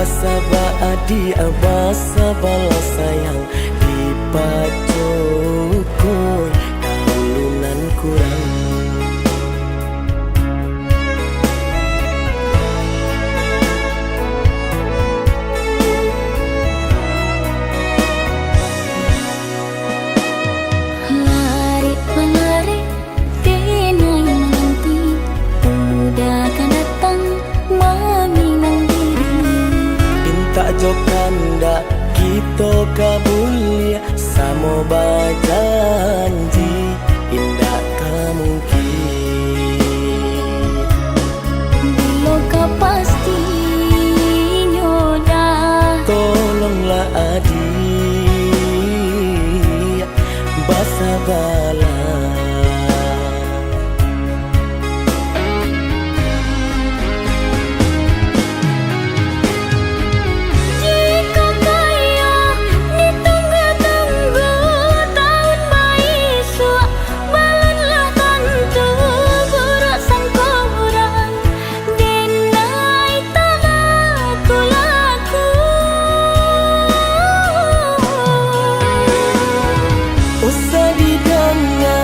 Basaba adi abasa bala sayang di pacokoy kaulunan kurang. Lari pelari denai menanti, udah akan datang meminang diri. Inta jokanda kita kabulia samo bajanji indah kamungkin. Bila kau pasti nyoda, Tolonglah adik basabala. jika kaya ditunggu-tunggu tahun baisu, balanlah tentu buruk sangkuran denai tamaku laku. Usah didanga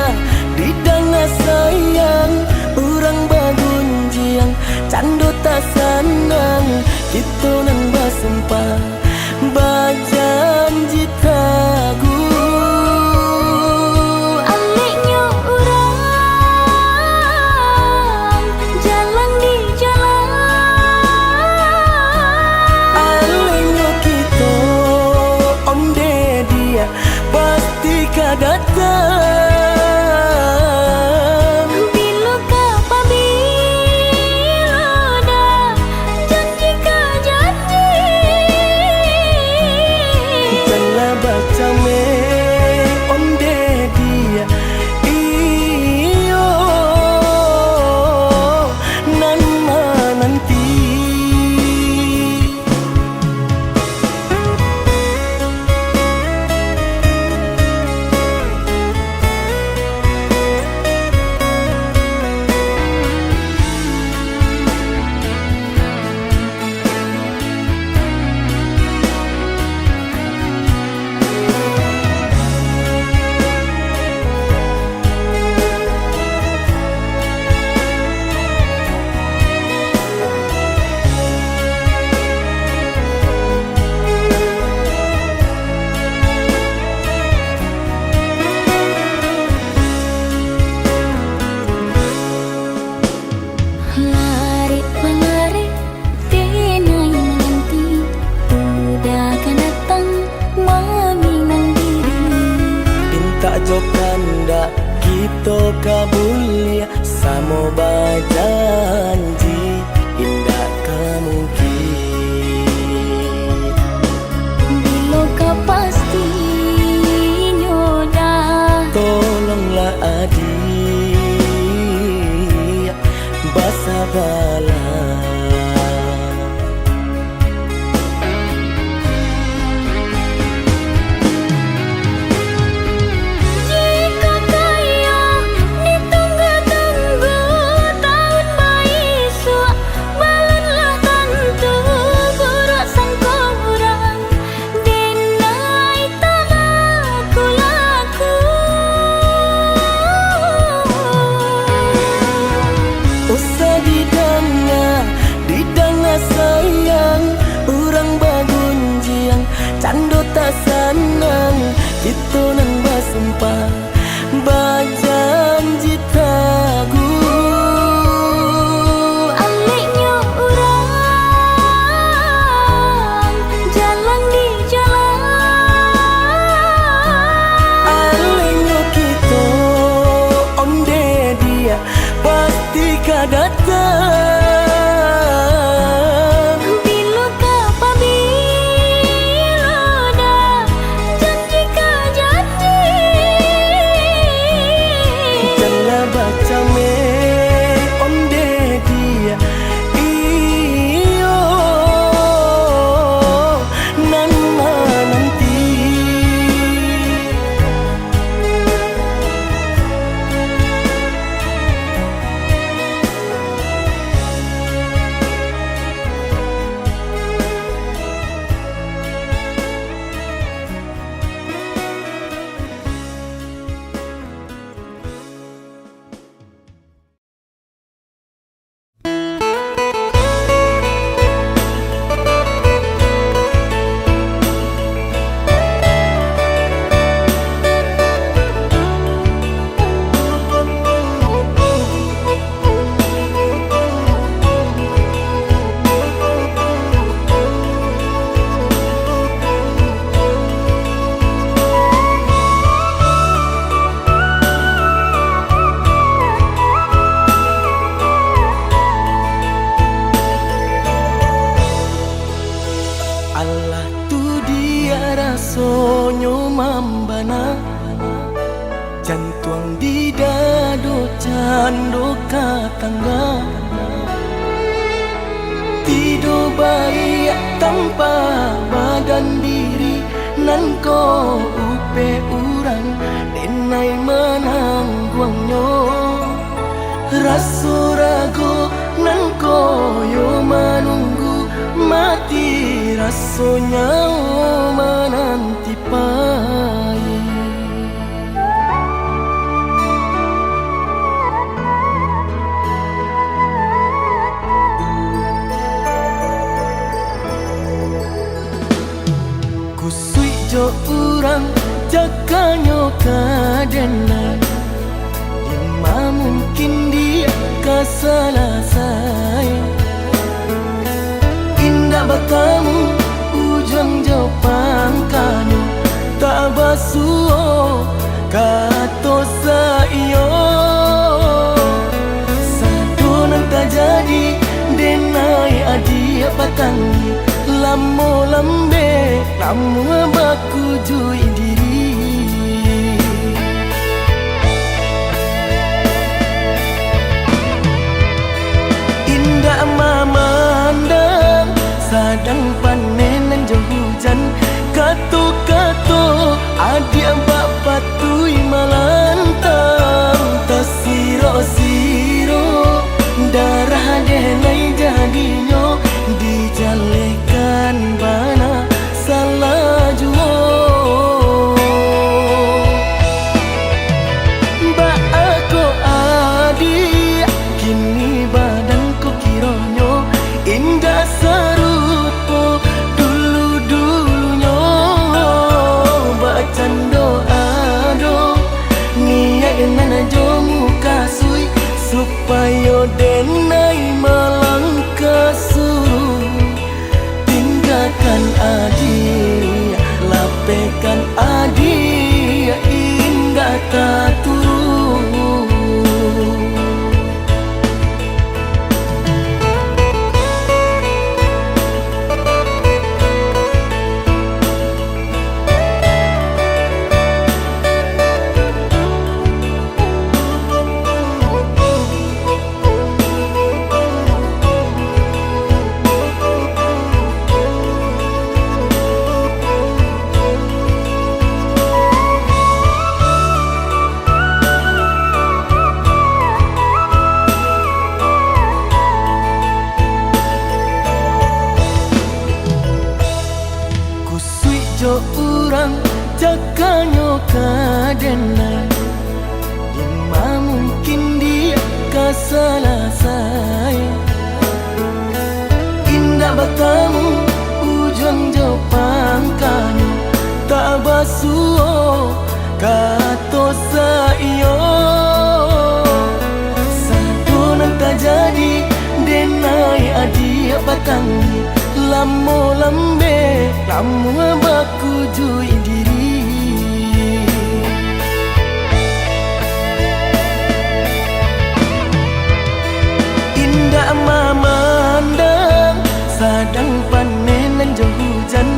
sayang, urang bagunjiang cando tak sanang, kita nan basempah bajanji tagu. Aliknya orang jalan di jalan, Alenya kita onde dia pasti kadatang. bila kau bila dah janji ke janji. Janganlah baca me onde dia iyo nan nanti. Lari pelari denai menanti, udah akan datang meminang diri. Inta jokanda kita kabulia samo bajanji indah kamungkin. Bila kau pasti nyoda, Tolonglah adik basabala. jika kaya ditunggu-tunggu tahun baisu, balanlah tentu buruk sangkuran denai tamaku laku. Usah didanga sayang, urang bagunjiang cando tak sanang, kita nan basempah bajanji tagu. Aliknya orang jalan di jalan, Alenya kita onde dia pasti kadatang. bila kau bila dah janji ke janji. Janganlah baca me onde dia iyo nan nanti. loka tangga. Tidur baik tanpa badan diri, nan ko upe urang denai menangguangnya. Rasu ragu nan ko yo menunggu mati, rasanya menanti pai. Kusui jo urang jakanyo kadena, dimana mungkin dia kasalah saya. Indah bertemu ujung jo pangkanyo, tak basuh kato sayo. Satu nan tak jadi denai adia patangi, lamo lambe namu baku jui diri. Indah memandang sadang panenan jauh hujan, kato-kato adik bapak tui malantang. Tasiro-siro darah denai jadinya, dijalekan bana salah juo. Ba aku adik kini badanku kironyo indah serupo dulu-dulunya. Bacaan doa-doa niat nana jomu kasui, supaya denai melangkah suruh. Tinggalkan adik, lapekan adik, indah tak turun. Jo urang jakanyo kadena, dimana mungkin dia kasalah saya. Indah bertemu ujung jo pangkanyo, tak basuh kato sayo. Satu nan tak jadi denai adia patangi, lamo lambe namu baku jui diri. Indah memandang sadang panenan jauh hujan,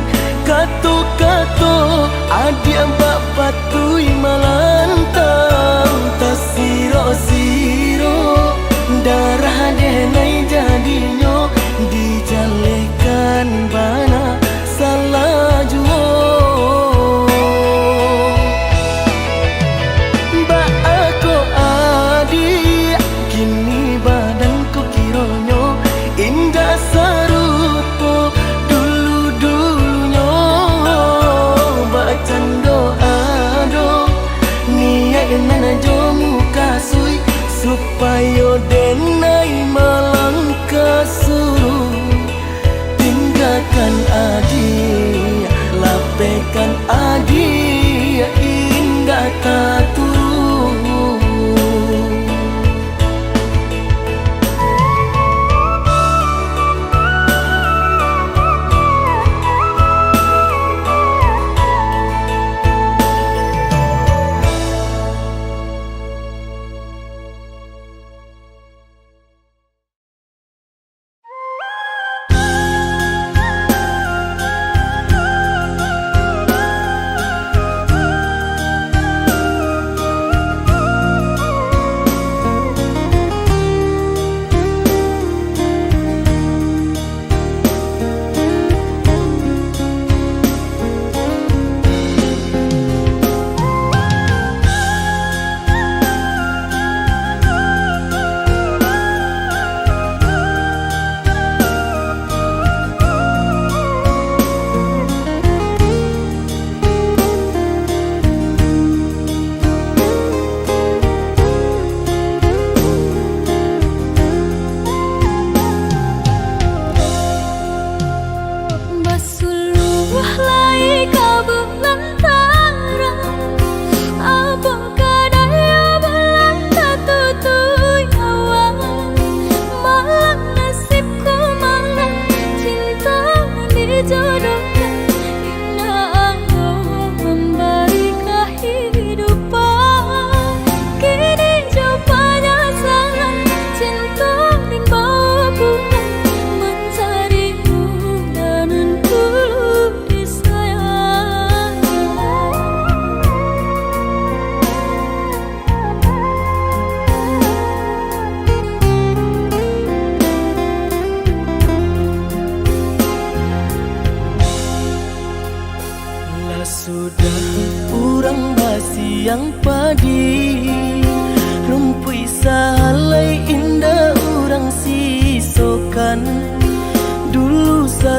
kato-kato adik bapak tui malantang. Tasiro-siro darah denai jadinya, dijalekan bana salah juo. Ba aku adik kini badanku kironyo indah serupo dulu-dulunya. Bacaan doa-doa niat nana jomu kasui, supaya denai melangkah suruh. Tinggalkan adik, lapekan adik, indah tak turun.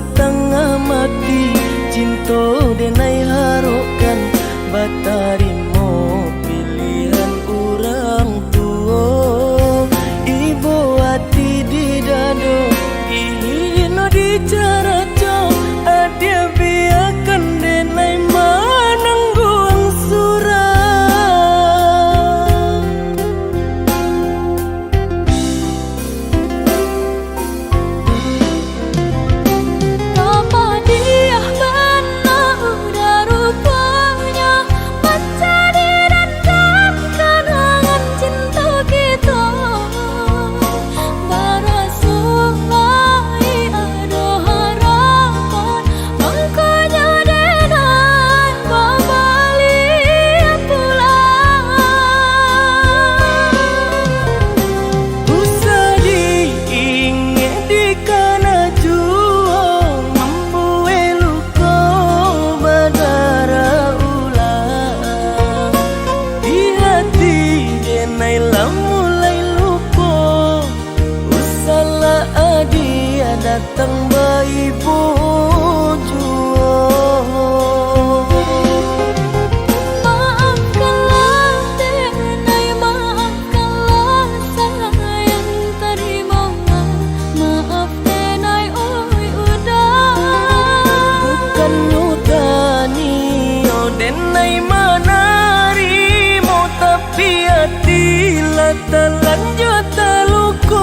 setengah mati cinta denai harokan batarimo pilihan orang tua ibu hati di dado ino di cara adia biarkan denai manangguang surah Apa dia benar udah rupanya mencari dan kenangan cinta kita Barasuai ada harapan Angkanya denai babalik pulang usah diingat di kana juang membuat luka badara ulang di hati denai lah mulai lupa usahlah adia datang bayi juang Maafkanlah denai maafkanlah sayang terima maaf denai oi udah bukan nyutani oh denai manarimo tapi hati lah terlanjut terluka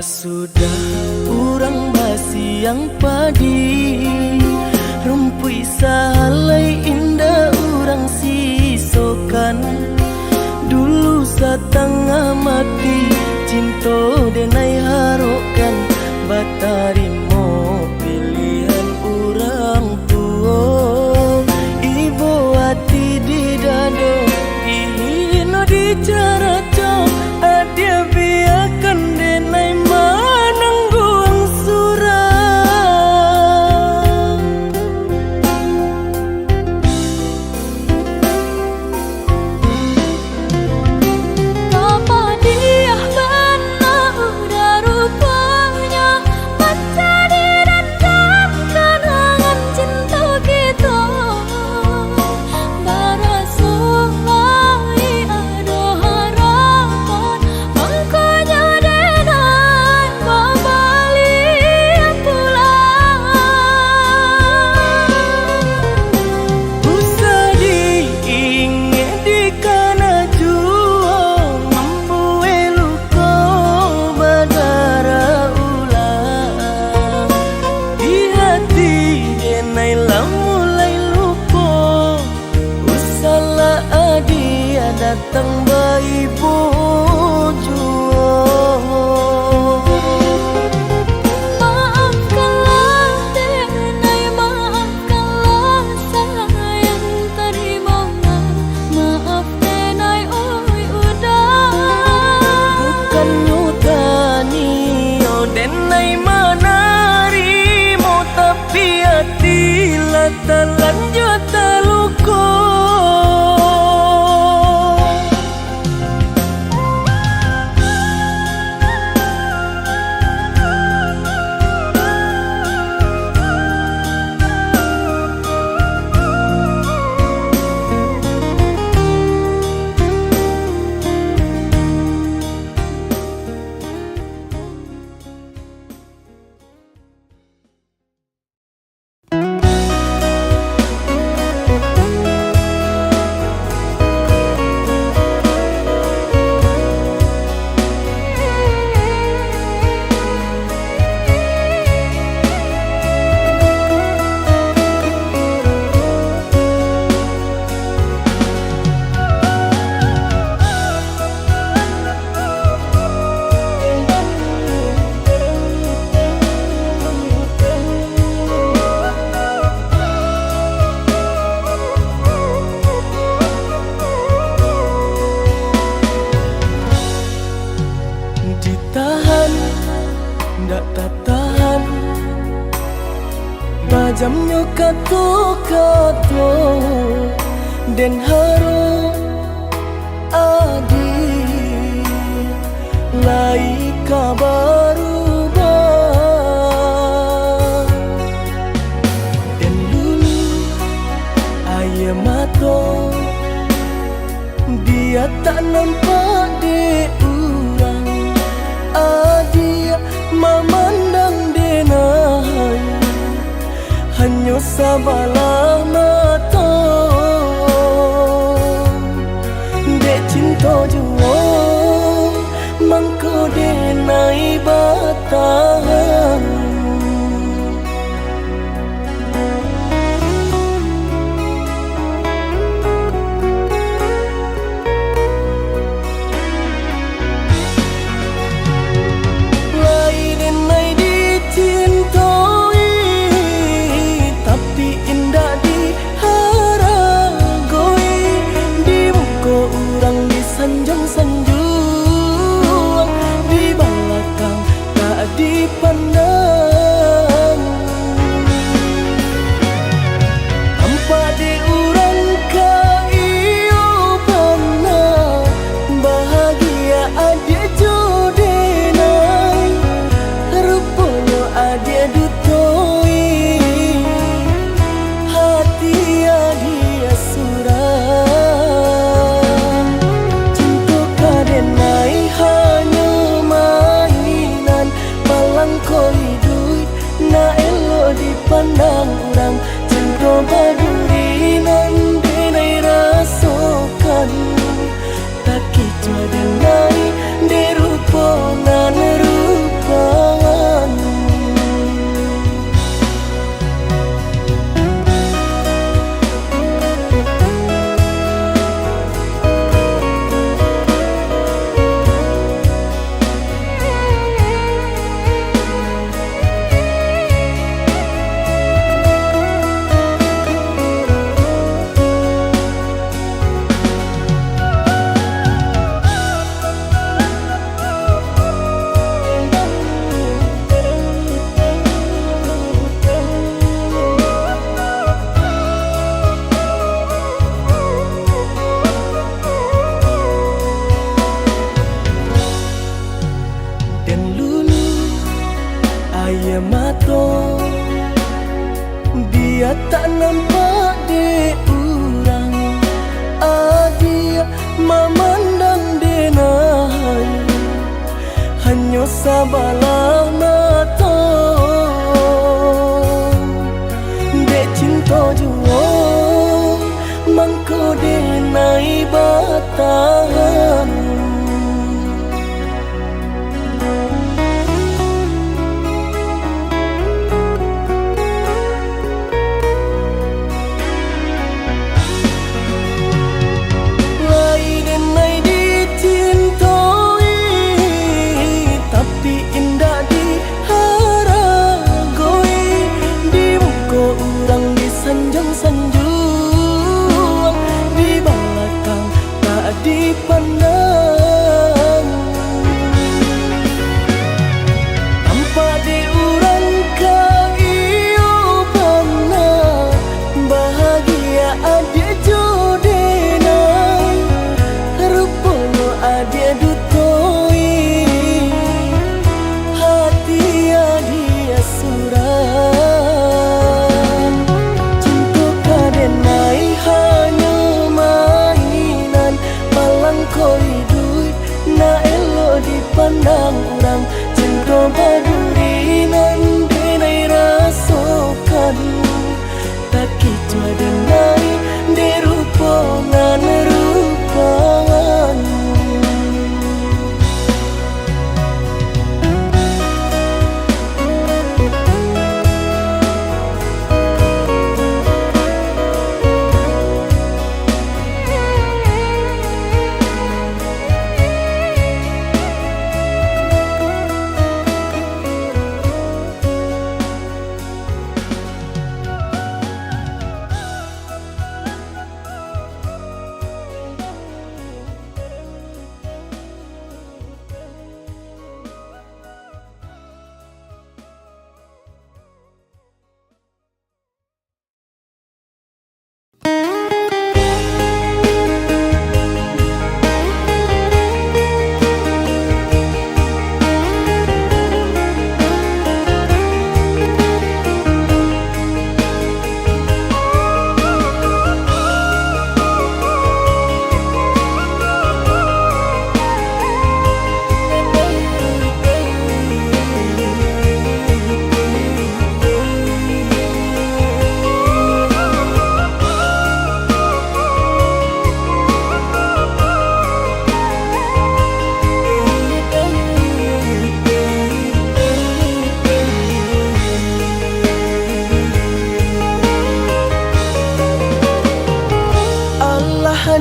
sudah urang basi yang padi rumpui salai indah urang sisokan dulu setengah mati cinta denai harokan batarimo pilihan orang tua ibu hati di dado ino di cara adia biarkan denai manangguang surah Apa dia benar udah rupanya mencari dan kenangan cinta kita Barasuai ada harapan Angkanya denai babalik pulang usah diingat di kana juang membuat luka badara ulang di hati denai lah mulai lupa usahlah adia datang bayi juang Maafkanlah denai maafkanlah sayang terima maaf denai oi udah bukan nyutani oh denai manarimo tapi hati lah terlanjut terluka kata-kata dan harap adil lai kabar ubah dan dulu ayah mata dia tak nampak di urang adia memandang denai hanya sabalah mata dek cinta jua mangko denai batang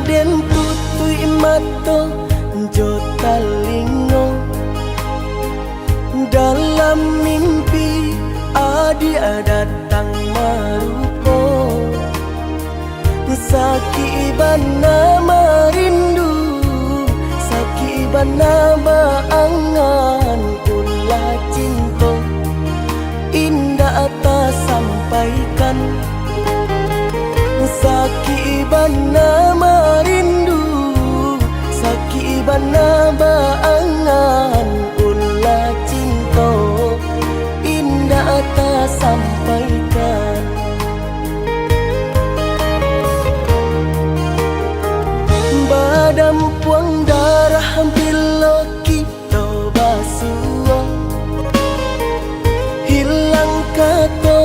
den tutui mato jota lingo dalam mimpi adia datang marupo saki bana marindu saki bana baangan ulah cinta indah atas sampaikan saki bana marindu saki bana baangan ulah cinta indah atas sampaikan badam puang darah bila kita basuh hilang kata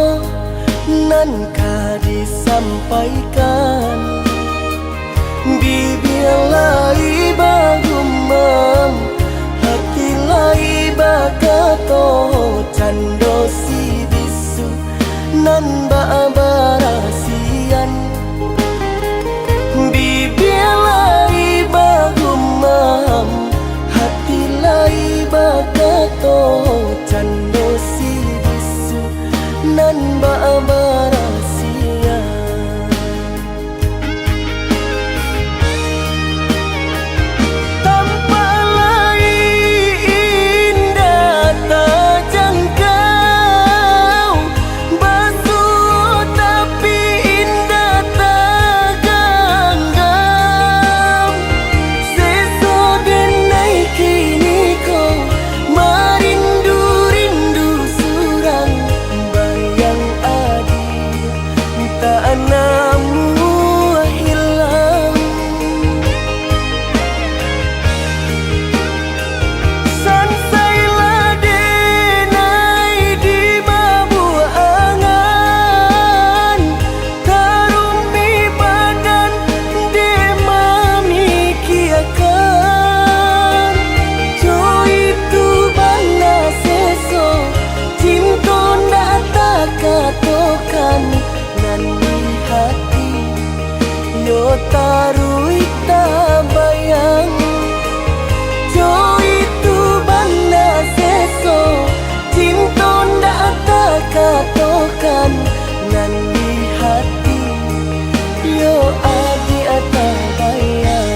nan ka disampaikan bibir lai bagumam hati lai bakato cando si bisu nan ba barasian bibir lai bagumam hati lai bakato cando si bisu nan ba barasian tanpa lai indah tak jangkau basuh tapi indah tak genggam seso denai kini ko marindu-rindu surang bayang adi tak namu hilang sansailah denai di babu angan tarumi badan demami kiakan jo itu bana seso cinta ndak tak katokan nan di hati yo tarui tak bayang jo itu bana seso cinta ndak tak katokan nan di hati yo adi ata bayang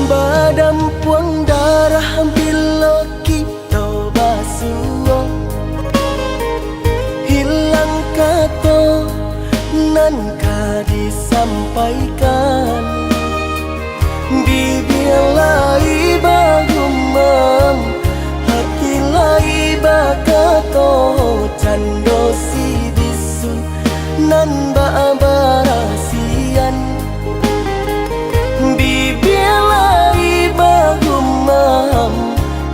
badam puang darah bila kita basuh hilang kata nan ka disampaikan bibir lai bagumam hati lai bakato cando si bisu nan ba barasian bibir lai bagumam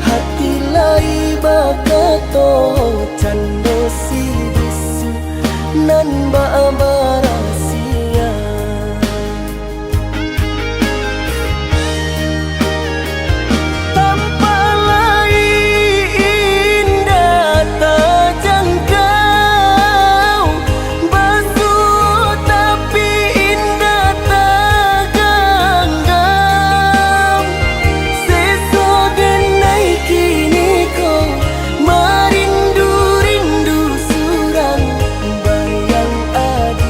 hati lai bakato cando si bisu nan ba barasian tanpa lai indah tak jangkau basuh tapi indah tak genggam seso denai kini ko marindu-rindu surang bayang adi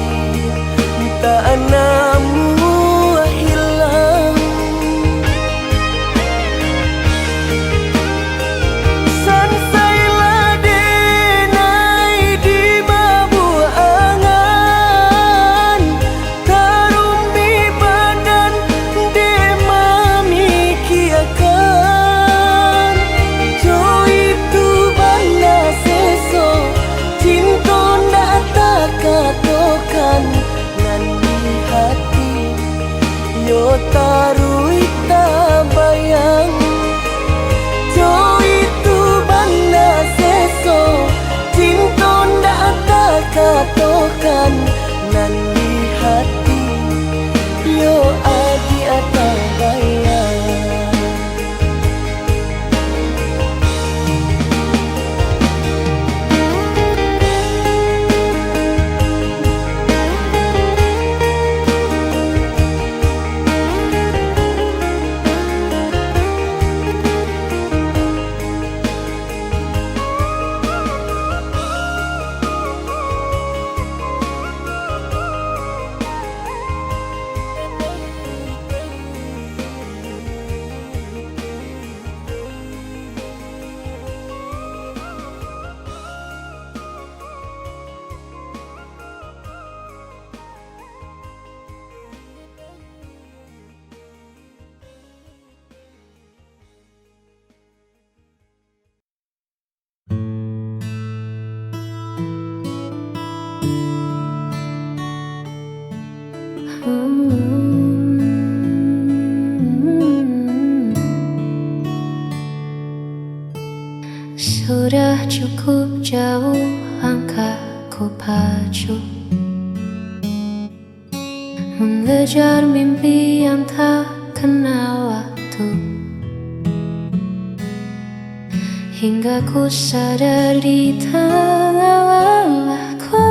tarui tabayang Jo itu banda seso Cinta ndak tak katokan Nan di hati Yo adi atabayang Sudah cukup jauh langkahku pacu mengejar mimpi yang tak kenal waktu hingga ku sadar di tengah lelahku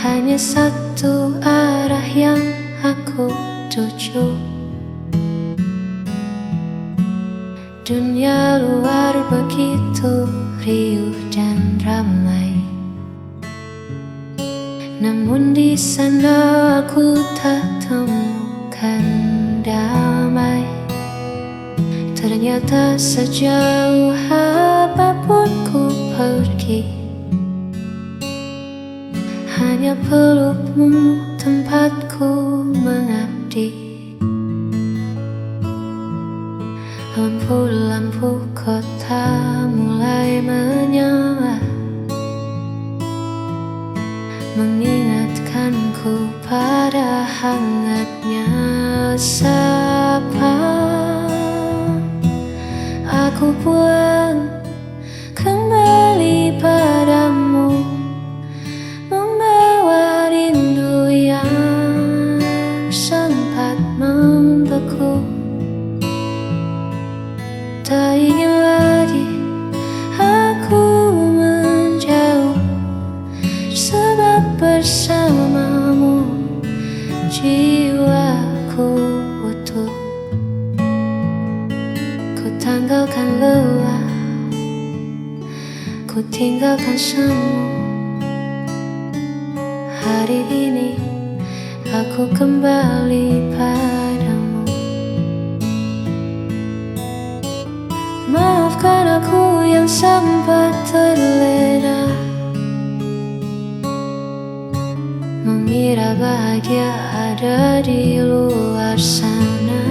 hanya satu arah yang aku tuju. Dunia luar begitu riuh dan ramai, namun di sana aku tak temukan damai. Ternyata sejauh apapun ku pergi, hanya pelukmu tempatku mengabdi. Lampu-lampu kota mulai menyala, mengingatkanku pada hangatnya sapa. Aku pulang kembali padamu, membawa rindu yang sempat membeku. Tak ingin lagi aku menjauh, sebab bersamamu jiwaku utuh. Ku tanggalkan lelah, ku tinggalkan semu. Hari ini aku kembali padamu. Maafkan aku yang sempat terlena, mengira bahagia ada di luar sana.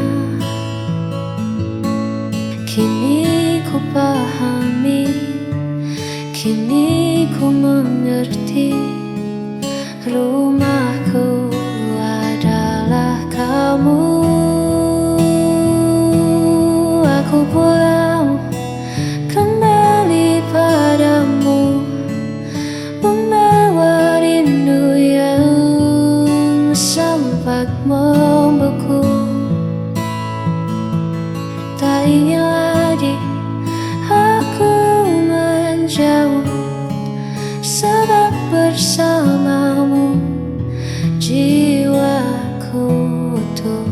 Kini ku pahami, kini ku mengerti, rumahku adalah kamu. Aku pulang kembali padamu, membawa rindu yang sempat membeku. Tak ingin lagi aku menjauh, sebab bersamamu jiwaku utuh.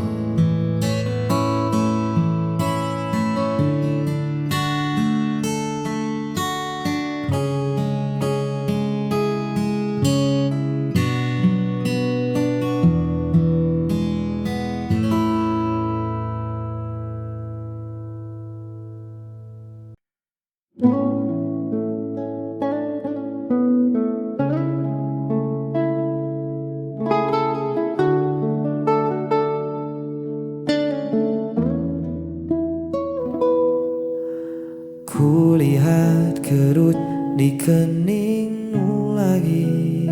Kulihat kerut di keningmu lagi,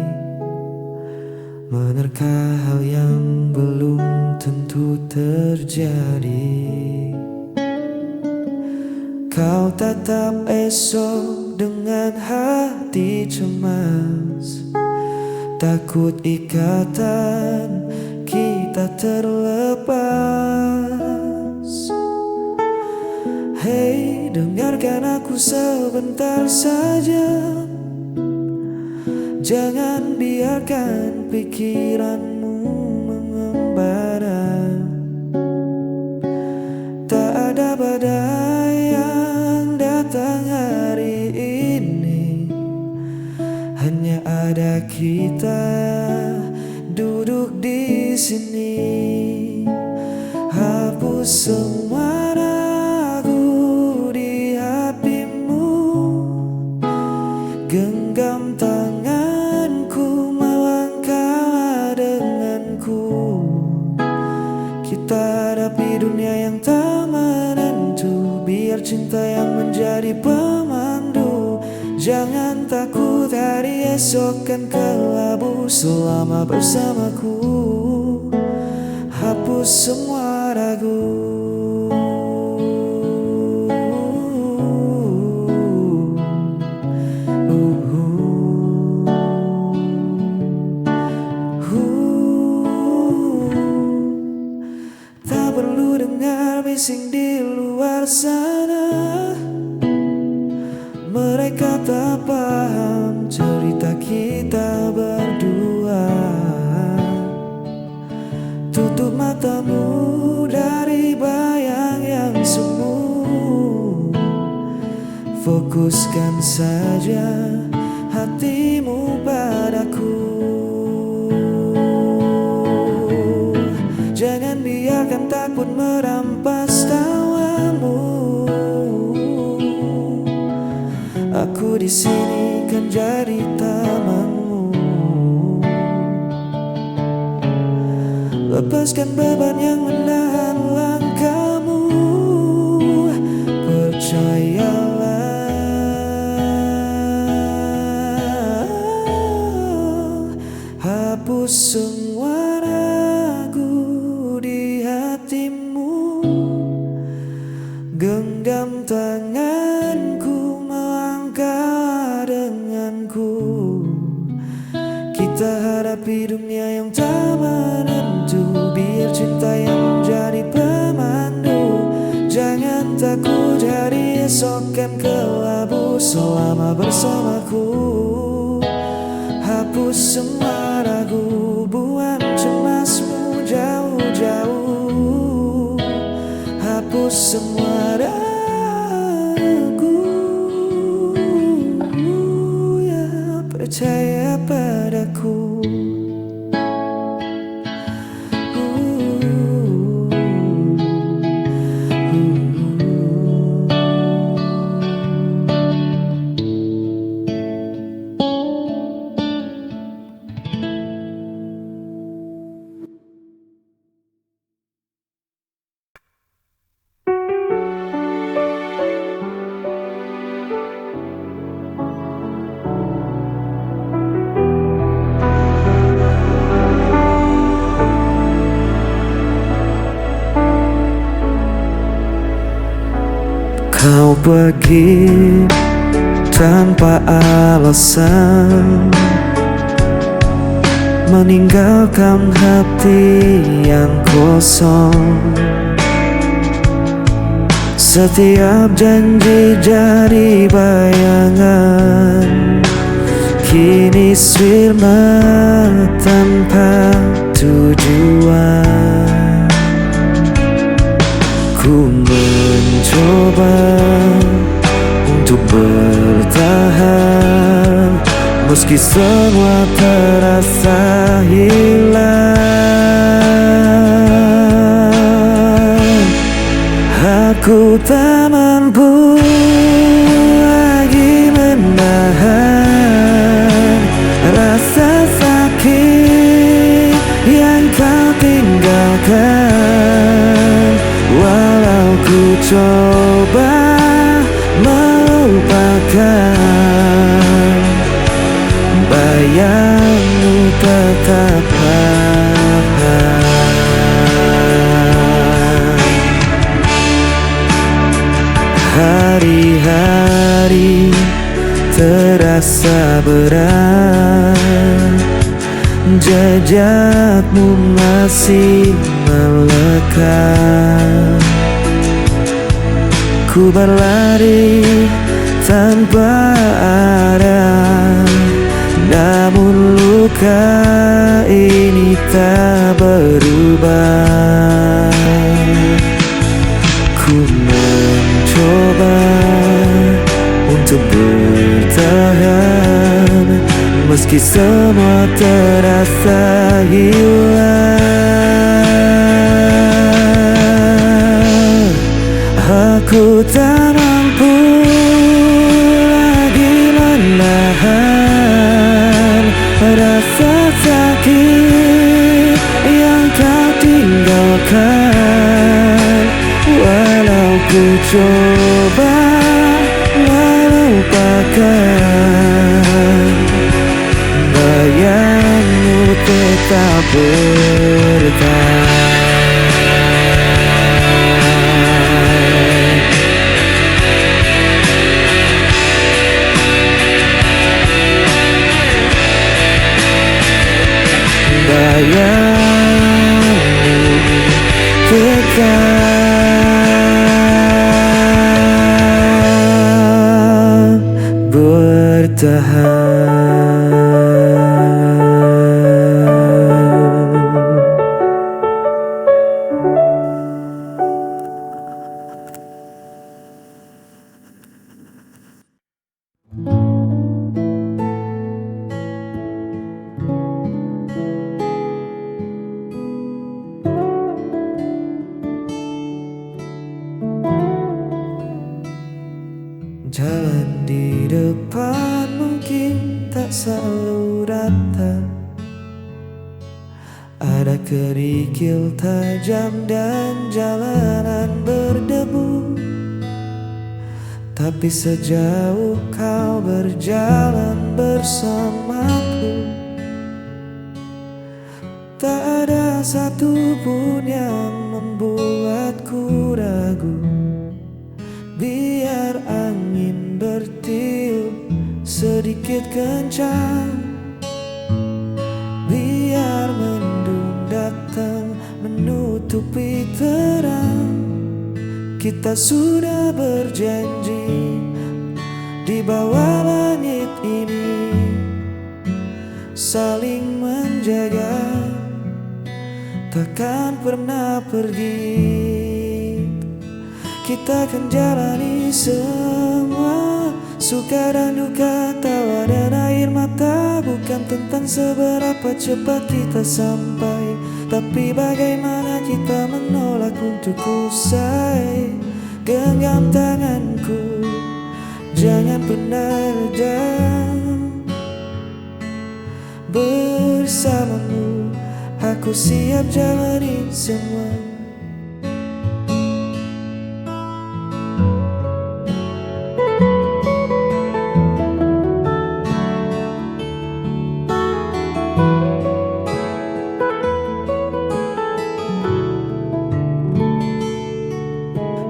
menerka hal yang belum tentu terjadi. Kau tatap esok dengan hati cemas, takut ikatan kita terlepas. Hei, dengarkan aku sebentar saja. Jangan biarkan pikiranmu mengembara. Tak ada badai yang datang hari ini, hanya ada kita duduk di sini. Hapus semua ragu di hatimu, genggam tanganku, melangkah denganku. Kita hadapi dunia yang tak menentu, biar cinta yang menjadi pemandu. Jangan takut, hari esok kan kelabu selama bersamaku. Hapus semua ragu. Tak perlu dengar bising di luar sana. Mereka tak paham cerita kita berdua. Tutup matamu dari bayang yang semu, fokuskan saja hatimu padaku. Jangan biarkan takut merampas tawamu. Aku di sini kan jadi tamanmu. Lepaskan beban yang menahan langkahmu. Percayalah, hapus semua ragu di hatimu. Genggam tanganku, melangkah denganku. Kita hadapi dunia yang tak menentu, biar cinta yang menjadi pemandu. Jangan takut, hari esok kan kelabu selama bersamaku. Hapus semua ragu, buang cemasmu jauh-jauh. Hapus semua ragu, ya, percaya padaku. Kau pergi tanpa alasan, meninggalkan hati yang kosong. Setiap janji jadi bayangan, kini sirna tanpa tujuan. Ku mencoba untuk bertahan, meski semua terasa hilang. Aku tak mampu lagi menahan rasa sakit yang kau tinggalkan. Walau ku coba melupakan, bayangmu tetap terasa berat, jejakmu masih melekat. Ku berlari tanpa arah, namun luka ini tak berubah. Ku mencoba untuk bertahan, meski semua terasa hilang. Aku tak mampu lagi menahan rasa sakit yang kau tinggalkan. Walau ku coba melupakan, bayangmu tetap bertahan. Bayangmu tetap bertahan. Jalan di depan mungkin tak selalu rata, ada kerikil tajam dan jalanan berdebu. Tapi sejauh kau berjalan bersamaku, tak ada satupun yang membuatku ragu. Biar angin bertiup sedikit kencang, biar mendung datang menutupi terang, kita sudah berjanji di bawah langit ini saling menjaga, takkan pernah pergi. Kita akan jalani semua, suka dan duka, tawa dan air mata. Bukan tentang seberapa cepat kita sampai, tapi bagaimana kita menolak untuk usai. Genggam tanganku, jangan pernah reda. Bersamamu, aku siap jalani semua.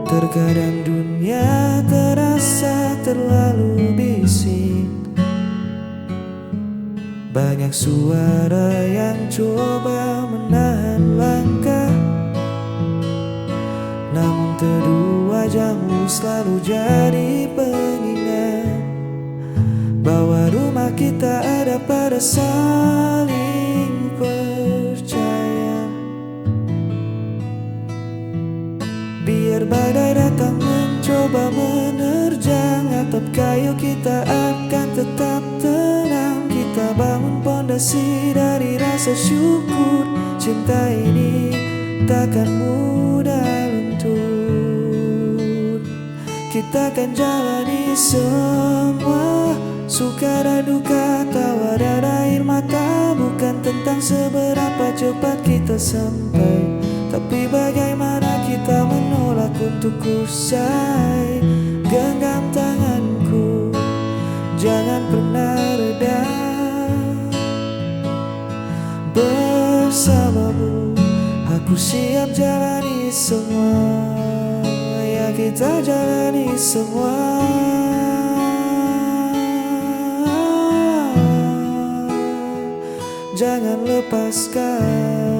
Terkadang dunia terasa terlalu bising, banyak suara yang coba menahan langkah. Namun teduh wajahmu selalu jadi pengingat bahwa rumah kita ada pada saling percaya. Biar badai datang mencoba menerjang atap kayu, kita akan tetap tenang. Kita bangun pondasi dari rasa syukur. Cinta ini takkan mudah luntur. Kita akan jalani semua, suka dan duka, tawa dan air mata. Bukan tentang seberapa cepat kita sampai, tapi bagaimana kita menolak untuk usai. Genggam tanganku, jangan pernah reda. Bersamamu, aku siap jalani semua. Ya kita jalani semua. jangan lepaskan.